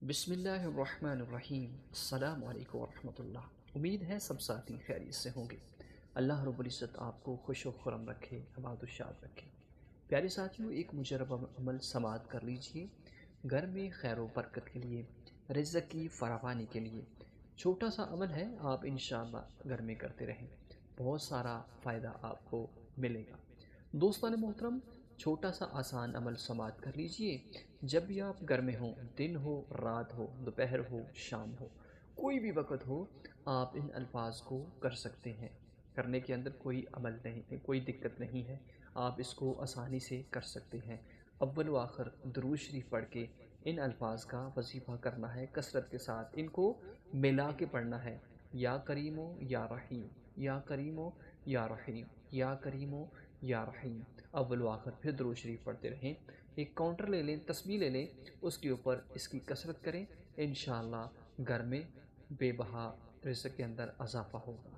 بسم اللہ الرحمن الرحیم۔ السلام علیکم ورحمۃ اللہ۔ امید ہے سب ساتھی خیریت سے ہوں گے۔ اللہ رب العزت آپ کو خوش و خرم رکھے، آباد و شاد رکھے۔ پیارے ساتھیوں، ایک مجرب عمل سماعت کر لیجئے۔ گھر میں خیر و برکت کے لیے، رزق کی فراوانی کے لیے چھوٹا سا عمل ہے، آپ انشاءاللہ گھر میں کرتے رہیں، بہت سارا فائدہ آپ کو ملے گا۔ دوستان محترم، چھوٹا سا آسان عمل سماعت کر لیجئے۔ جب بھی آپ گھر میں ہوں، دن ہو، رات ہو، دوپہر ہو، شام ہو، کوئی بھی وقت ہو، آپ ان الفاظ کو کر سکتے ہیں۔ کرنے کے اندر کوئی عمل نہیں، کوئی دقت نہیں ہے، آپ اس کو آسانی سے کر سکتے ہیں۔ اول و آخر درود شریف پڑھ کے ان الفاظ کا وظیفہ کرنا ہے، کثرت کے ساتھ ان کو ملا کے پڑھنا ہے۔ یا کریمو یا رحیم، یا کریمو یا رحیم، یا کریمو یا رحیم، اول و آخر پھر درود شریف پڑھتے رہیں۔ ایک کاؤنٹر لے لیں، تسبیح لے لیں، اس کے اوپر اس کی کثرت کریں، انشاءاللہ گھر میں بے بہا رزق کے اندر اضافہ ہوگا۔